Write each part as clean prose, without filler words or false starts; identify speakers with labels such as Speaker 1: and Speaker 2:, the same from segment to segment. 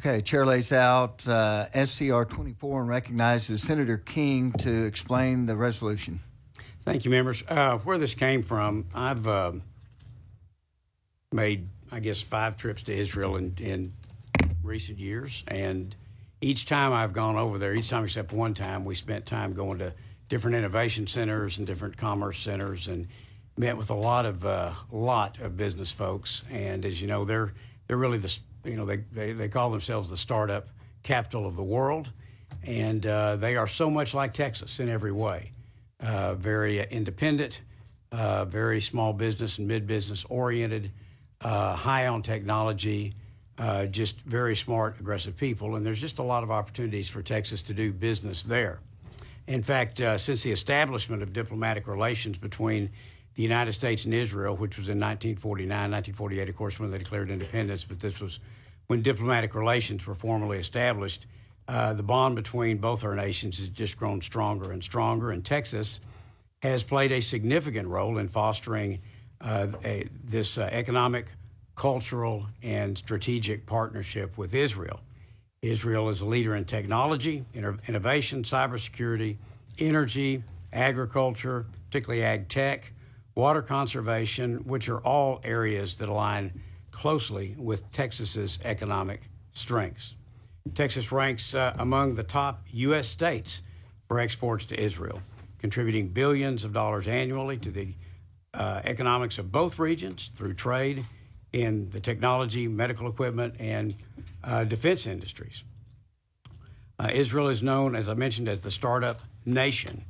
Speaker 1: Okay, Chair lays out SCR24 and recognizes Senator King to explain the resolution.
Speaker 2: Thank you, members. Where this came from, I've made, I guess, 5 trips to Israel in recent years, and each time I've gone over there, each time except one time, we spent time going to different innovation centers and different commerce centers, and met with a lot of business folks. And as you know, they're really they call themselves the startup capital of the world, and they are so much like Texas in every way. Very independent, very small business and mid-business oriented, high on technology, just very smart, aggressive people. And there's just a lot of opportunities for Texas to do business there. In fact, since the establishment of diplomatic relations between the United States and Israel, which was in 1949, 1948, of course, when they declared independence, but this was when diplomatic relations were formally established. The bond between both our nations has just grown stronger and stronger, and Texas has played a significant role in fostering this economic, cultural, and strategic partnership with Israel. Israel is a leader in technology, innovation, cybersecurity, energy, agriculture, particularly ag tech, water conservation, which are all areas that align closely with Texas's economic strengths. Texas ranks among the top U.S. states for exports to Israel, contributing billions of dollars annually to the economics of both regions through trade in the technology, medical equipment, and defense industries. Israel is known, as I mentioned, as the startup nation.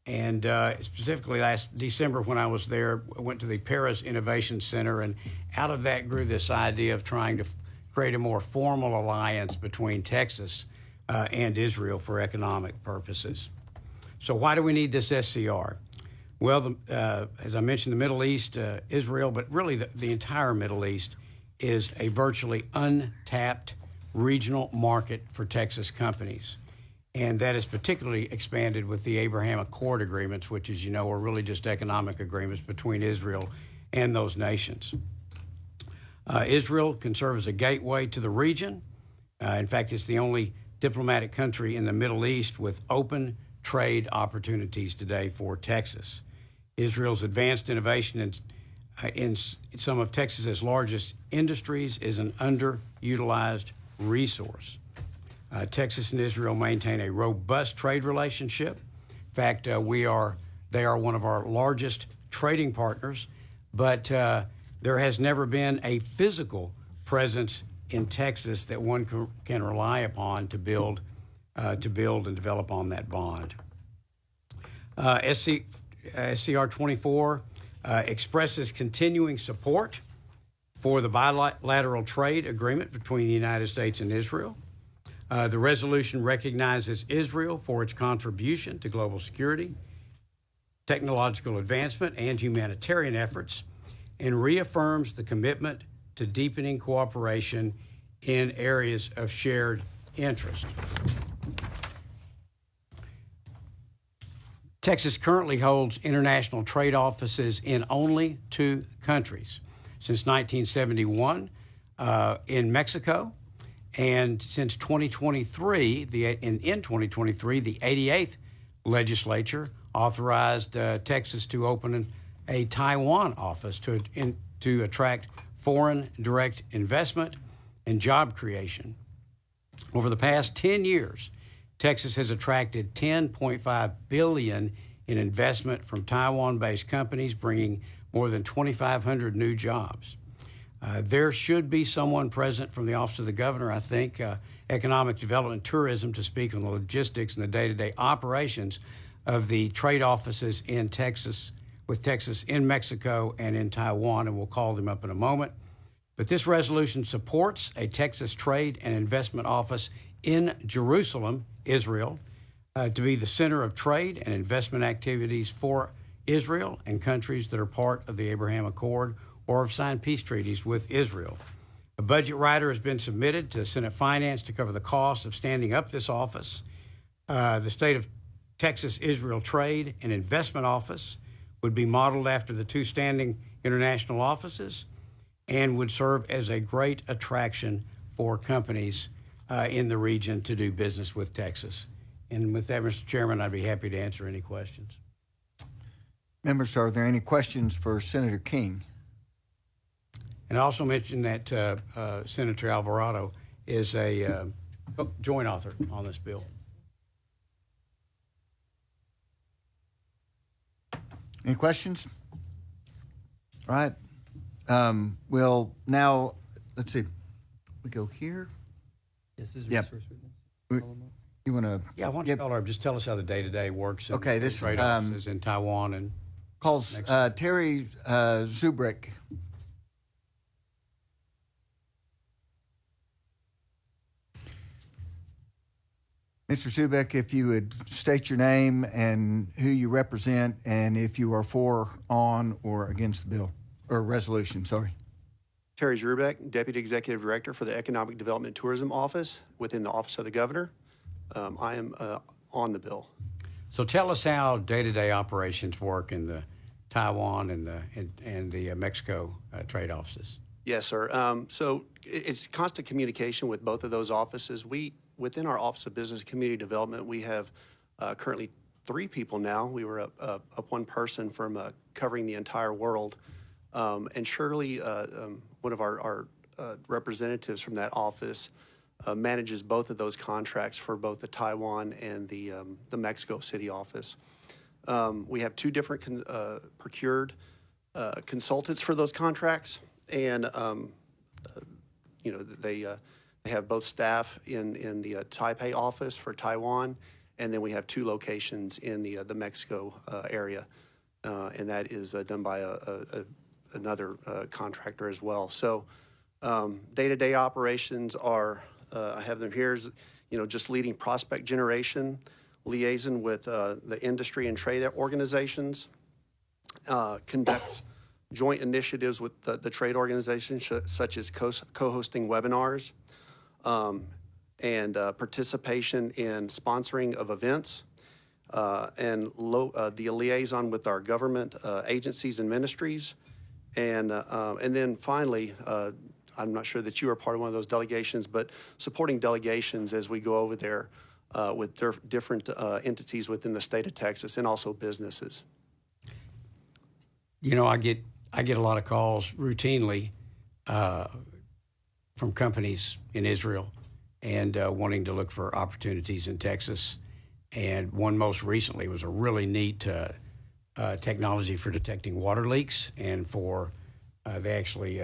Speaker 2: And specifically last December when I was there, I went to the Paris Innovation Center, and out of that grew this idea of trying to create a more formal alliance between Texas and Israel for economic purposes. So why do we need this SCR? Well, as I mentioned, the Middle East, Israel, but really the entire Middle East is a virtually untapped regional market for Texas companies. And that is particularly expanded with the Abraham Accord agreements, which, as you know, are really just economic agreements between Israel and those nations. Israel can serve as a gateway to the region. In fact, it's the only diplomatic country in the Middle East with open trade opportunities today for Texas. Israel's advanced innovation in some of Texas's largest industries is an underutilized resource. Texas and Israel maintain a robust trade relationship. In fact, they are one of our largest trading partners, but there has never been a physical presence in Texas that one can rely upon to build and develop on that bond. SCR24 expresses continuing support for the bilateral trade agreement between the United States and Israel. The resolution recognizes Israel for its contribution to global security, technological advancement, and humanitarian efforts, and reaffirms the commitment to deepening cooperation in areas of shared interest. Texas currently holds international trade offices in only 2 countries. Since 1971, in Mexico, and since 2023, in 2023, the 88th legislature authorized Texas to open a Taiwan office to attract foreign direct investment and job creation. Over the past 10 years, Texas has attracted $10.5 billion in investment from Taiwan-based companies, bringing more than 2,500 new jobs. There should be someone present from the Office of the Governor, I think, Economic Development and Tourism, to speak on the logistics and the day-to-day operations of the trade offices in Texas, with Texas in Mexico and in Taiwan, and we'll call them up in a moment. But this resolution supports a Texas Trade and Investment Office in Jerusalem, Israel, to be the center of trade and investment activities for Israel and countries that are part of the Abraham Accord or have signed peace treaties with Israel. A budget rider has been submitted to Senate Finance to cover the cost of standing up this office. The state of Texas Israel Trade and Investment Office would be modeled after the 2 standing international offices and would serve as a great attraction for companies in the region to do business with Texas. And with that, Mr. Chairman, I'd be happy to answer any questions.
Speaker 1: Members, are there any questions for Senator King?
Speaker 2: And I also mentioned that Senator Alvarado is a joint author on this bill.
Speaker 1: Any questions? All right. We'll now, let's see, we go here.
Speaker 3: Yes, this is
Speaker 1: Yep.
Speaker 3: resource witness.
Speaker 1: You want to?
Speaker 2: Yeah, why don't you call her up? Just tell us how the day-to-day works.
Speaker 1: Okay, this
Speaker 2: trade offices in Taiwan and
Speaker 1: calls Terry Zubrick. Mr. Zubrick, if you would state your name and who you represent, and if you are for, on, or against the bill or resolution. Sorry.
Speaker 4: Terry Zrubeck, Deputy Executive Director for the Economic Development and Tourism Office within the Office of the Governor. I am on the bill.
Speaker 2: So tell us how day-to-day operations work in the Taiwan and the Mexico trade offices.
Speaker 4: Yes, sir. So it's constant communication with both of those offices. Within our Office of Business and Community Development, we have currently 3 people now. We were up one person from covering the entire world. And Shirley, one of our representatives from that office, manages both of those contracts for both the Taiwan and the Mexico City office. We have 2 different procured consultants for those contracts, and they have both staff in the Taipei office for Taiwan, and then we have 2 locations in the Mexico area, and that is done by another contractor as well. So day-to-day operations are, I have them here, just leading prospect generation, liaison with the industry and trade organizations, conducts joint initiatives with the trade organizations, such as co-hosting webinars, and participation in sponsoring of events, and the liaison with our government agencies and ministries. And then finally, I'm not sure that you are part of one of those delegations, but supporting delegations as we go over there with different entities within the state of Texas and also businesses.
Speaker 2: You know, I get a lot of calls routinely from companies in Israel and wanting to look for opportunities in Texas. And one most recently was a really neat technology for detecting water leaks, and for they actually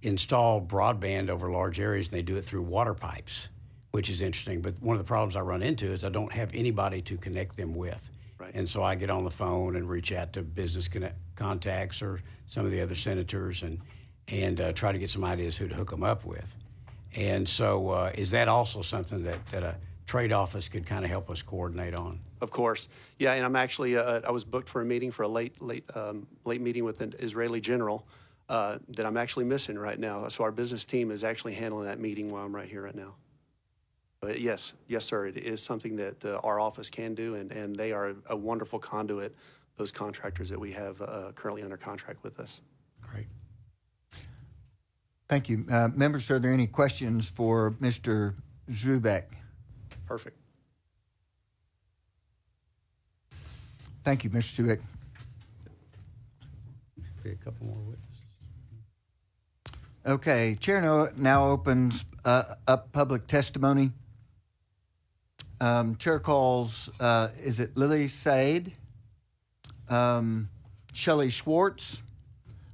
Speaker 2: install broadband over large areas, and they do it through water pipes, which is interesting. But one of the problems I run into is I don't have anybody to connect them with.
Speaker 4: Right.
Speaker 2: And so I get on the phone and reach out to business contacts or some of the other senators and try to get some ideas who to hook them up with. And so is that also something that a trade office could kind of help us coordinate on?
Speaker 4: Of course. Yeah, and I'm actually, I was booked for a meeting for a late meeting with an Israeli general that I'm actually missing right now. So our business team is actually handling that meeting while I'm right here right now. But yes, sir, it is something that our office can do, and they are a wonderful conduit, those contractors that we have currently under contract with us.
Speaker 2: Great.
Speaker 1: Thank you. Members, are there any questions for Mr. Zubrick?
Speaker 4: Perfect.
Speaker 1: Thank you, Mr. Zubrick.
Speaker 2: A couple more witnesses.
Speaker 1: Okay, Chair now opens up public testimony. Chair calls, is it Lily Said, Shelley Schwartz,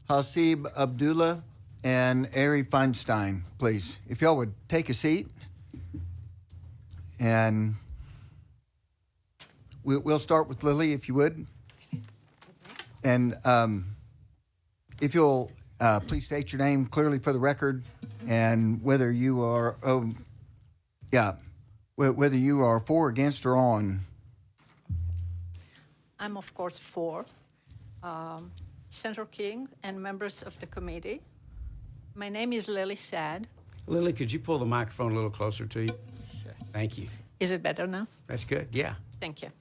Speaker 1: Hasib Abdullah, and Ari Feinstein, please. If y'all would take a seat. And we'll start with Lily, if you would. And if you'll please state your name clearly for the record, and whether you are, whether you are for, against, or on.
Speaker 5: I'm, of course, for. Senator King and members of the committee. My name is Lily Sad.
Speaker 2: Lily, could you pull the microphone a little closer to you? Thank you.
Speaker 5: Is it better now?
Speaker 2: That's good. Yeah.
Speaker 5: Thank you.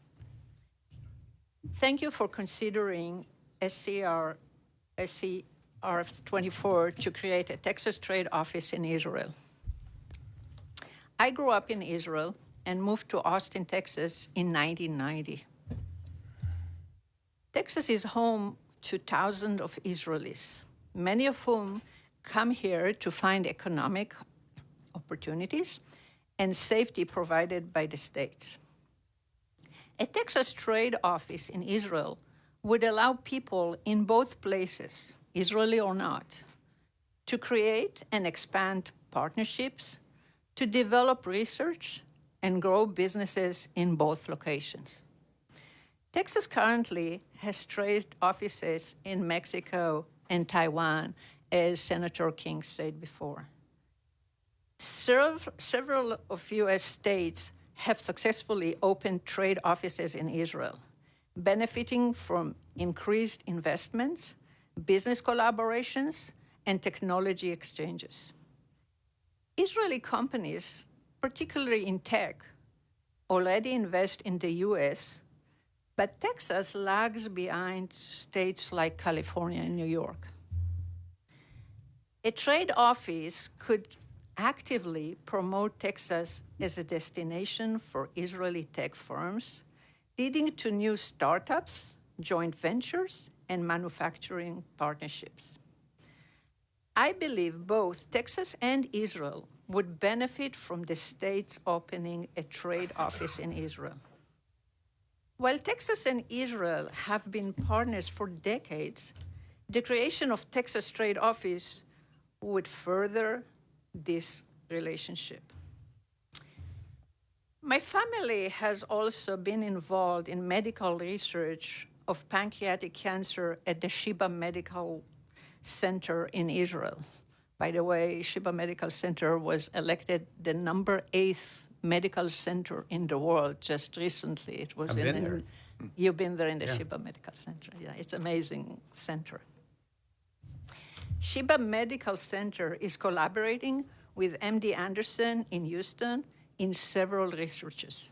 Speaker 5: Thank you for considering SCR24 SCR24 to create a Texas trade office in Israel. I grew up in Israel and moved to Austin, Texas in 1990. Texas is home to thousands of Israelis, many of whom come here to find economic opportunities and safety provided by the states. A Texas trade office in Israel would allow people in both places, Israeli or not, to create and expand partnerships, to develop research, and grow businesses in both locations. Texas currently has trade offices in Mexico and Taiwan, as Senator King said before. Several of U.S. states have successfully opened trade offices in Israel, benefiting from increased investments, business collaborations, and technology exchanges. Israeli companies, particularly in tech, already invest in the U.S., but Texas lags behind states like California and New York. A trade office could actively promote Texas as a destination for Israeli tech firms, leading to new startups, joint ventures, and manufacturing partnerships. I believe both Texas and Israel would benefit from the states opening a trade office in Israel. While Texas and Israel have been partners for decades, the creation of Texas Trade Office would further this relationship. My family has also been involved in medical research of pancreatic cancer at the Sheba Medical Center in Israel. By the way, Sheba Medical Center was elected the number 8th medical center in the world just recently. It was
Speaker 2: I've been there.
Speaker 5: You've been there in the
Speaker 2: Yeah.
Speaker 5: Sheba Medical Center. Yeah, it's an amazing center. Sheba Medical Center is collaborating with MD Anderson in Houston in several researches.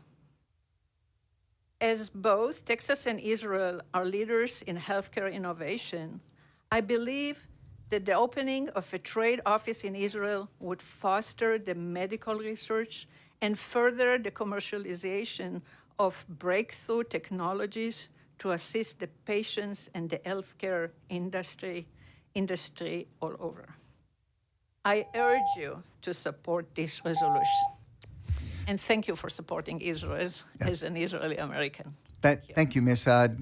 Speaker 5: As both Texas and Israel are leaders in healthcare innovation, I believe that the opening of a trade office in Israel would foster the medical research and further the commercialization of breakthrough technologies to assist the patients and the healthcare industry all over. I urge you to support this resolution. And thank you for supporting Israel as an Israeli American.
Speaker 1: Thank you, Ms. Saad.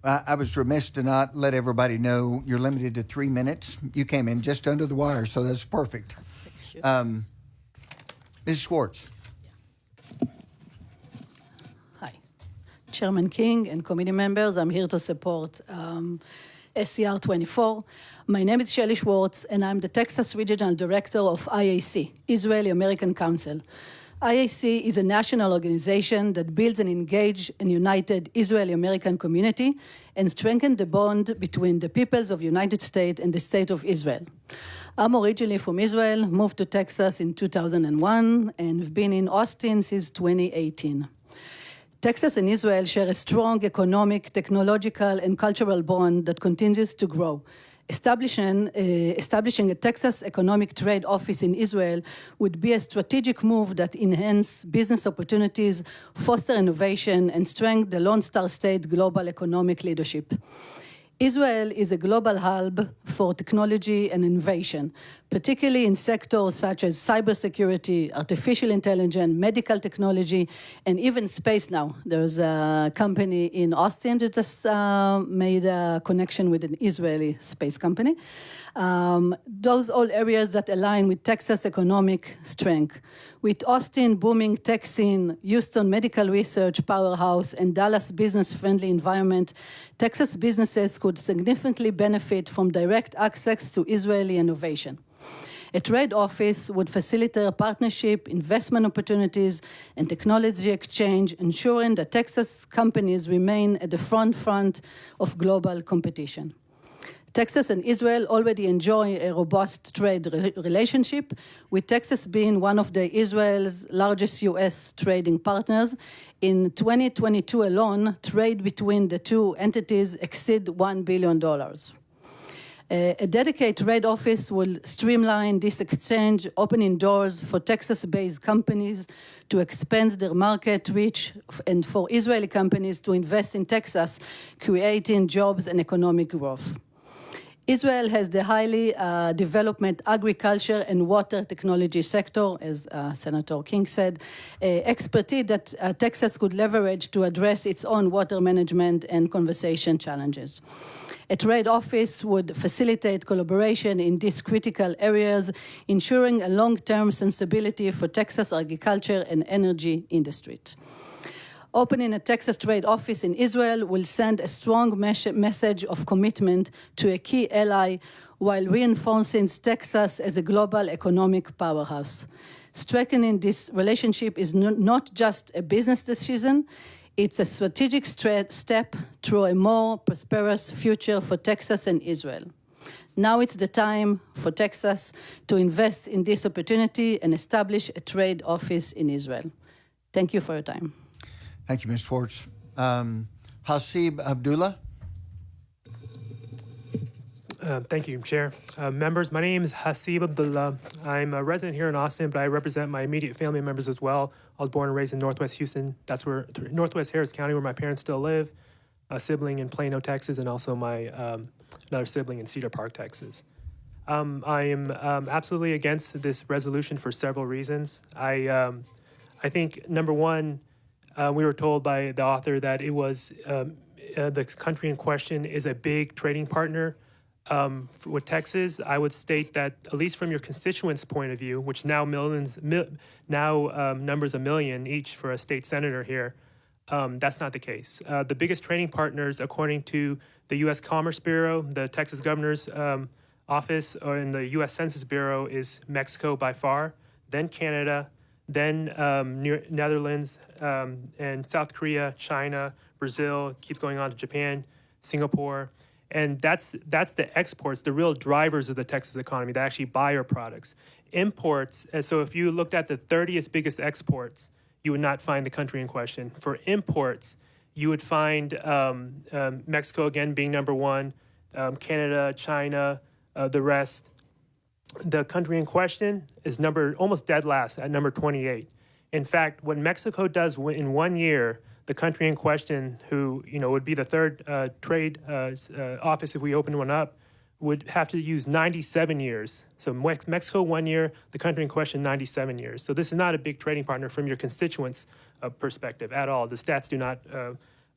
Speaker 1: I was remiss to not let everybody know you're limited to 3 minutes. You came in just under the wire, so that's perfect. Ms. Schwartz.
Speaker 6: Hi. Chairman King and committee members, I'm here to support SCR24. My name is Shelley Schwartz, and I'm the Texas Regional Director of IAC, Israeli American Council. IAC is a national organization that builds and engages a united Israeli-American community and strengthens the bond between the peoples of the United States and the State of Israel. I'm originally from Israel, moved to Texas in 2001, and have been in Austin since 2018. Texas and Israel share a strong economic, technological, and cultural bond that continues to grow. Establishing a Texas Economic Trade Office in Israel would be a strategic move that enhances business opportunities, foster innovation, and strengthen the Lone Star State global economic leadership. Israel is a global hub for technology and innovation, particularly in sectors such as cybersecurity, artificial intelligence, medical technology, and even space now. There's a company in Austin that just made a connection with an Israeli space company. Those all areas that align with Texas economic strength. With Austin booming tech scene, Houston medical research powerhouse, and Dallas business-friendly environment, Texas businesses could significantly benefit from direct access to Israeli innovation. A trade office would facilitate partnership, investment opportunities, and technology exchange, ensuring that Texas companies remain at the front of global competition. Texas and Israel already enjoy a robust trade relationship, with Texas being one of Israel's largest U.S. trading partners. In 2022 alone, trade between the two entities exceeded $1 billion. A dedicated trade office will streamline this exchange, opening doors for Texas-based companies to expand their market reach and for Israeli companies to invest in Texas, creating jobs and economic growth. Israel has the highly development agriculture and water technology sector, as Senator King said, expertise that Texas could leverage to address its own water management and conservation challenges. A trade office would facilitate collaboration in these critical areas, ensuring a long-term sensibility for Texas agriculture and energy industries. Opening a Texas trade office in Israel will send a strong message of commitment to a key ally while reinforcing Texas as a global economic powerhouse. Strengthening this relationship is not just a business decision, it's a strategic step through a more prosperous future for Texas and Israel. Now it's the time for Texas to invest in this opportunity and establish a trade office in Israel. Thank you for your time.
Speaker 1: Thank you, Ms. Schwartz. Hasib Abdullah.
Speaker 7: Thank you, Chair. Members, my name is Hasib Abdullah. I'm a resident here in Austin, but I represent my immediate family members as well. I was born and raised in Northwest Houston. That's where Northwest Harris County, where my parents still live. A sibling in Plano, Texas, and also my another sibling in Cedar Park, Texas. I am absolutely against this resolution for several reasons. I think number one, we were told by the author that it was the country in question is a big trading partner with Texas. I would state that, at least from your constituents' point of view, which now numbers 1 million each for a state senator here, that's not the case. The biggest trading partners, according to the U.S. Commerce Bureau, the Texas Governor's Office, or in the U.S. Census Bureau, is Mexico by far, then Canada, then Netherlands, and South Korea, China, Brazil, keeps going on to Japan, Singapore. And that's the exports, the real drivers of the Texas economy that actually buy our products. Imports, so if you looked at the 30th biggest exports, you would not find the country in question. For imports, you would find Mexico again being number one, Canada, China, the rest. The country in question is almost dead last at number 28. In fact, what Mexico does in 1 year, the country in question, who would be the third trade office if we opened one up, would have to use 97 years. So Mexico 1 year, the country in question 97 years. So this is not a big trading partner from your constituents' perspective at all. The stats do not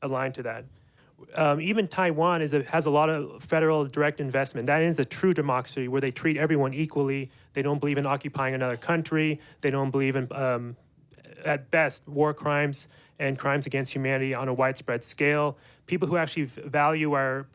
Speaker 7: align to that. Even Taiwan has a lot of federal direct investment. That is a true democracy where they treat everyone equally. They don't believe in occupying another country. They don't believe in, at best, war crimes and crimes against humanity on a widespread scale. People who actually value our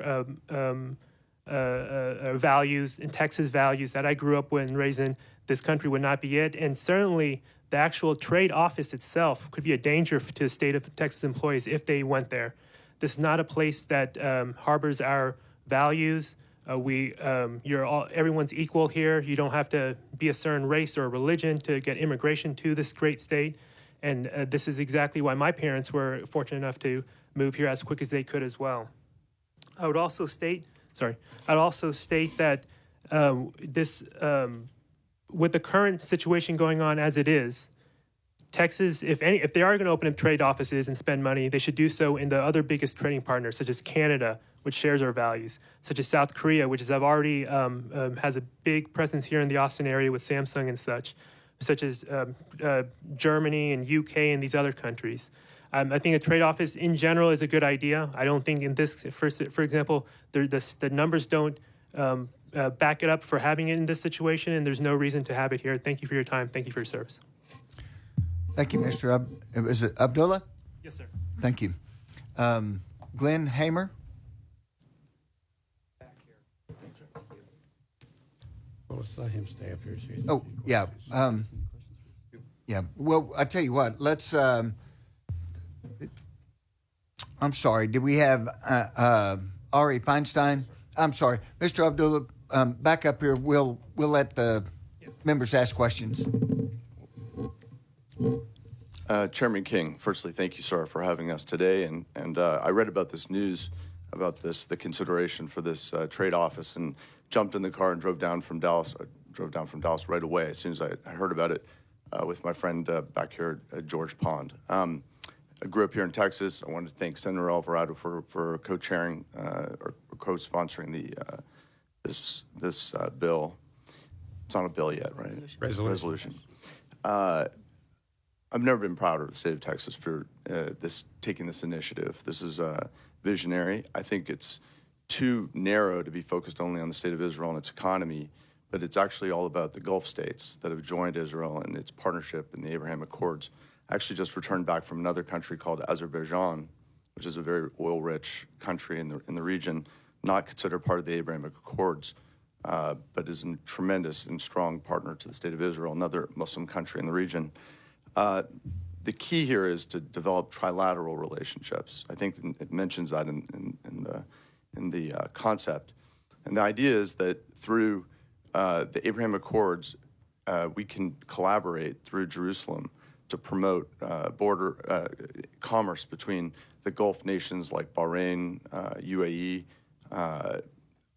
Speaker 7: values and Texas values that I grew up with and raised in this country would not be it. And certainly the actual trade office itself could be a danger to the state of Texas employees if they went there. This is not a place that harbors our values. Everyone's equal here. You don't have to be a certain race or religion to get immigration to this great state. And this is exactly why my parents were fortunate enough to move here as quick as they could as well. I would also state that with the current situation going on as it is, Texas, if they are going to open up trade offices and spend money, they should do so in the other biggest trading partners, such as Canada, which shares our values, such as South Korea, which has already has a big presence here in the Austin area with Samsung and such as Germany and UK and these other countries. I think a trade office in general is a good idea. I don't think in this, for example, the numbers don't back it up for having it in this situation, and there's no reason to have it here. Thank you for your time. Thank you for your service.
Speaker 1: Thank you, Mr. Is it Abdullah?
Speaker 7: Yes, sir.
Speaker 1: Thank you. Glenn Hamer?
Speaker 2: Well, let's let him stay up here.
Speaker 1: Oh, yeah. Yeah. Well, I tell you what, let's, I'm sorry. Did we have Ari Feinstein? I'm sorry. Mr. Abdullah, back up here. We'll let the members ask questions.
Speaker 8: Chairman King, firstly, thank you, sir, for having us today. And I read about this news about the consideration for this trade office, and jumped in the car and drove down from Dallas. I drove down from Dallas right away as soon as I heard about it with my friend back here at George Pond. I grew up here in Texas. I wanted to thank Senator Alvarado for co-chairing or co-sponsoring this bill. It's not a bill yet, right? Resolution. I've never been prouder of the state of Texas for taking this initiative. This is visionary. I think it's too narrow to be focused only on the state of Israel and its economy, but it's actually all about the Gulf states that have joined Israel and its partnership in the Abraham Accords. I actually just returned back from another country called Azerbaijan, which is a very oil-rich country in the region, not considered part of the Abraham Accords, but is a tremendous and strong partner to the state of Israel, another Muslim country in the region. The key here is to develop trilateral relationships. I think it mentions that in the concept. And the idea is that through the Abraham Accords, we can collaborate through Jerusalem to promote border commerce between the Gulf nations like Bahrain, UAE,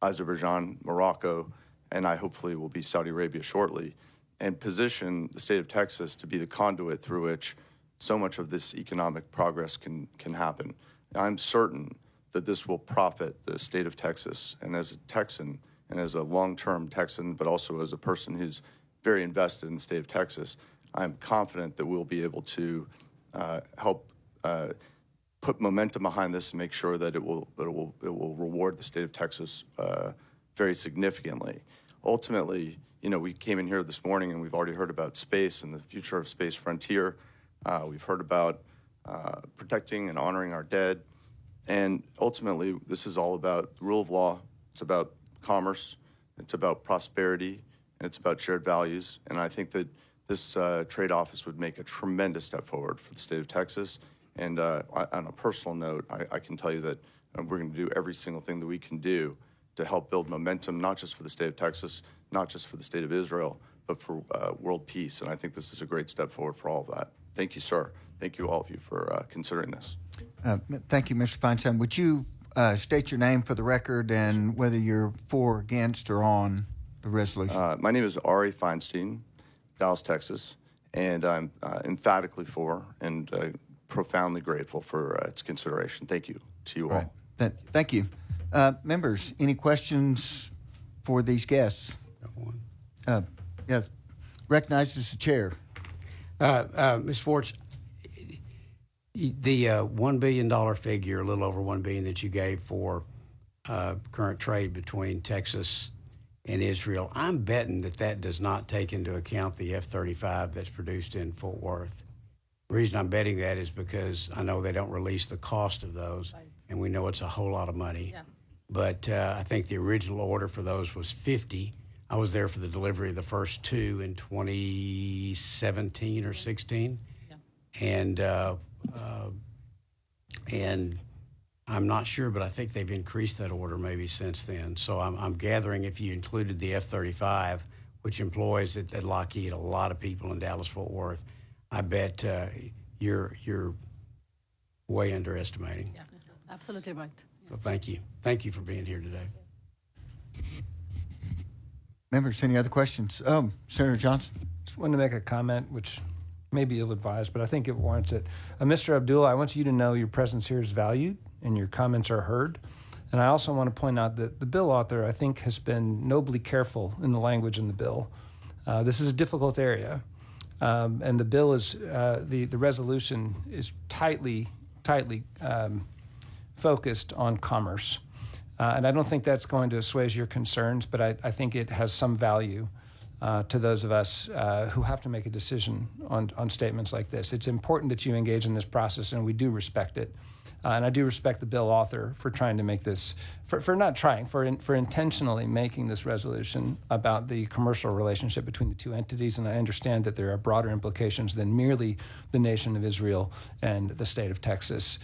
Speaker 8: Azerbaijan, Morocco, and I hopefully will be Saudi Arabia shortly, and position the state of Texas to be the conduit through which so much of this economic progress can happen. I'm certain that this will profit the state of Texas, and as a Texan, and as a long-term Texan, but also as a person who's very invested in the state of Texas, I'm confident that we'll be able to help put momentum behind this and make sure that it will reward the state of Texas very significantly. Ultimately, you know, we came in here this morning and we've already heard about space and the future of space frontier. We've heard about protecting and honoring our dead. And ultimately, this is all about the rule of law. It's about commerce. It's about prosperity. And it's about shared values. And I think that this trade office would make a tremendous step forward for the state of Texas. And on a personal note, I can tell you that we're going to do every single thing that we can do to help build momentum, not just for the state of Texas, not just for the state of Israel, but for world peace. And I think this is a great step forward for all of that. Thank you, sir. Thank you, all of you, for considering this.
Speaker 1: Thank you, Mr. Feinstein. Would you state your name for the record and whether you're for, against, or on the resolution?
Speaker 8: My name is Ari Feinstein, Dallas, Texas, and I'm emphatically for and profoundly grateful for its consideration. Thank you to you all.
Speaker 1: Right. Thank you. Members, any questions for these guests? Yeah, recognized as the chair.
Speaker 2: Ms. Schwartz, the $1 billion figure, a little over $1 billion that you gave for current trade between Texas and Israel, I'm betting that does not take into account the F-35 that's produced in Fort Worth. The reason I'm betting that is because I know they don't release the cost of those, and we know it's a whole lot of money. Yeah. But I think the original order for those was 50. I was there for the delivery of the first two in 2017 or 16. Yeah. And I'm not sure, but I think they've increased that order maybe since then. So I'm gathering if you included the F-35, which employs at Lockheed a lot of people in Dallas-Fort Worth, I bet you're way underestimating.
Speaker 6: Yeah, absolutely right.
Speaker 2: So thank you. Thank you for being here today.
Speaker 1: Members, any other questions? Oh, Senator Johnson.
Speaker 3: Just wanted to make a comment, which may be ill-advised, but I think it warrants it. Mr. Abdullah, I want you to know your presence here is valued and your comments are heard. And I also want to point out that the bill author, I think, has been nobly careful in the language in the bill. This is a difficult area. And the bill is, the resolution is tightly focused on commerce. And I don't think that's going to assuage your concerns, but I think it has some value to those of us who have to make a decision on statements like this. It's important that you engage in this process, and we do respect it. And I do respect the bill author for trying to make this, for not trying, for intentionally making this resolution about the commercial relationship between the two entities. And I understand that there are broader implications than merely the nation of Israel and the state of Texas.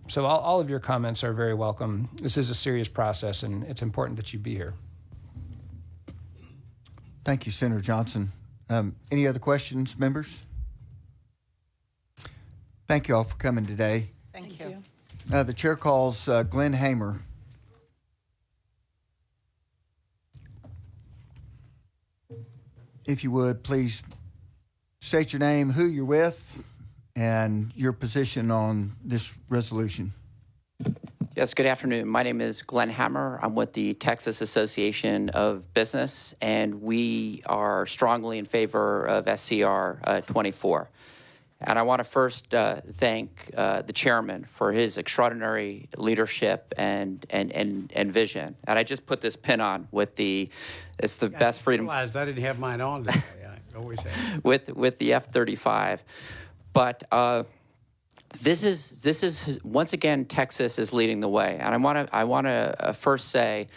Speaker 3: So all of your comments are very welcome. This is a serious process, and it's important that you be here.
Speaker 1: Thank you, Senator Johnson. Any other questions, members? Thank you all for coming today.
Speaker 5: Thank you.
Speaker 1: The chair calls Glenn Hamer. if you would, please state your name, who you're with, and your position on this resolution.
Speaker 9: Yes, good afternoon. My name is Glenn Hammer. I'm with the Texas Association of Business, and we are strongly in favor of SCR24. And I want to first thank the chairman for his extraordinary leadership and vision. And I just put this pin on with it's the best freedom.
Speaker 2: I realized I didn't have mine on today. I always have.
Speaker 9: with the F-35. But this is once again, Texas is leading the way. And I want to first say,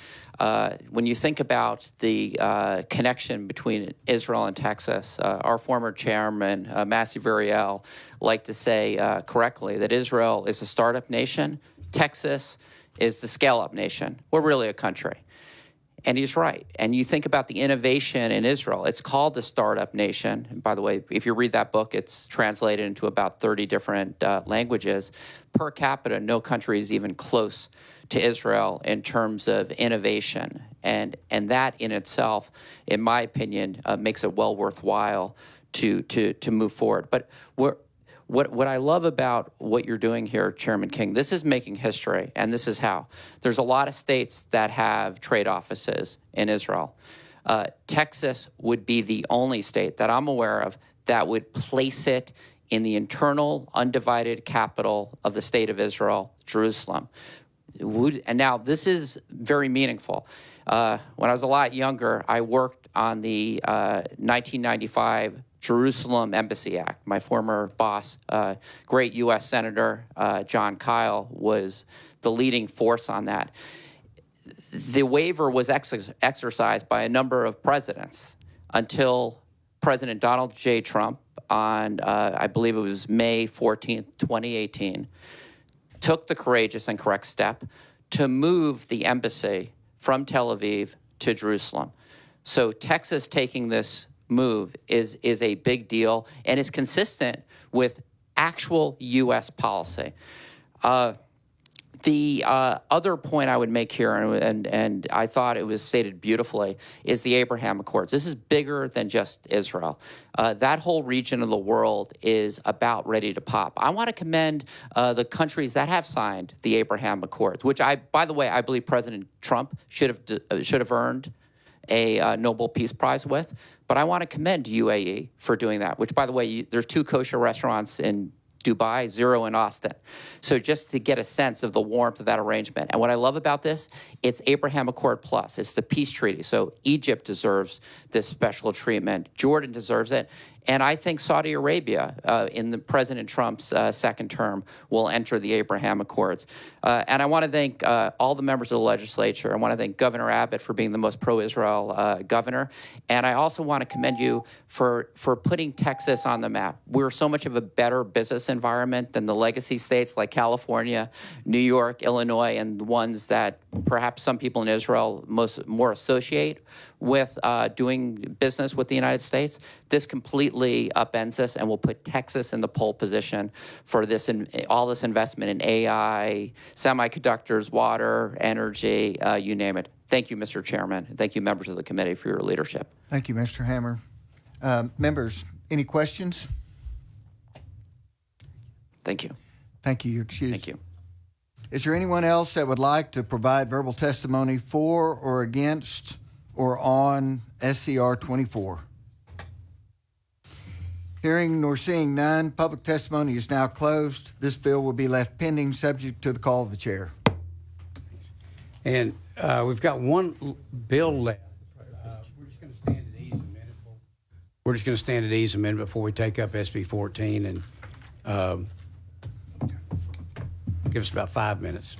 Speaker 9: when you think about the connection between Israel and Texas, our former chairman, Massey Veriel, liked to say correctly that Israel is a startup nation, Texas is the scale-up nation. We're really a country. And he's right. And you think about the innovation in Israel. It's called the startup nation. And by the way, if you read that book, it's translated into about 30 different languages. Per capita, no country is even close to Israel in terms of innovation. And that in itself, in my opinion, makes it well worthwhile to move forward. But what I love about what you're doing here, Chairman King, this is making history, and this is how. There's a lot of states that have trade offices in Israel. Texas would be the only state that I'm aware of that would place it in the internal, undivided capital of the state of Israel, Jerusalem. And now this is very meaningful. When I was a lot younger, I worked on the 1995 Jerusalem Embassy Act. My former boss, great U.S. Senator John Kyle, was the leading force on that. The waiver was exercised by a number of presidents until President Donald J. Trump on, I believe it was May 14th, 2018, took the courageous and correct step to move the embassy from Tel Aviv to Jerusalem. So Texas taking this move is a big deal and is consistent with actual U.S. policy. The other point I would make here, and I thought it was stated beautifully, is the Abraham Accords. This is bigger than just Israel. That whole region of the world is about ready to pop. I want to commend the countries that have signed the Abraham Accords, which by the way, I believe President Trump should have earned a Nobel Peace Prize with. But I want to commend UAE for doing that, which, by the way, there's 2 kosher restaurants in Dubai, 0 in Austin. So just to get a sense of the warmth of that arrangement. And what I love about this, it's Abraham Accord Plus. It's the peace treaty. So Egypt deserves this special treatment. Jordan deserves it. And I think Saudi Arabia, in the President Trump's second term, will enter the Abraham Accords. And I want to thank all the members of the legislature. I want to thank Governor Abbott for being the most pro-Israel governor. And I also want to commend you for putting Texas on the map. We're so much of a better business environment than the legacy states like California, New York, Illinois, and the ones that perhaps some people in Israel more associate with doing business with the United States. This completely upends us and will put Texas in the pole position for all this investment in AI, semiconductors, water, energy, you name it. Thank you, Mr. Chairman. Thank you, members of the committee, for your leadership.
Speaker 1: Thank you, Mr. Hammer. Members, any questions?
Speaker 9: Thank you.
Speaker 1: Thank you. You're excused.
Speaker 9: Thank you.
Speaker 1: Is there anyone else that would like to provide verbal testimony for or against or on SCR24? Hearing nor seeing none, public testimony is now closed. This bill will be left pending, subject to the call of the chair.
Speaker 2: And we've got one bill left. We're just going to stand at ease a minute. We're just going to stand at ease a minute before we take up SB 14 and give us about 5 minutes.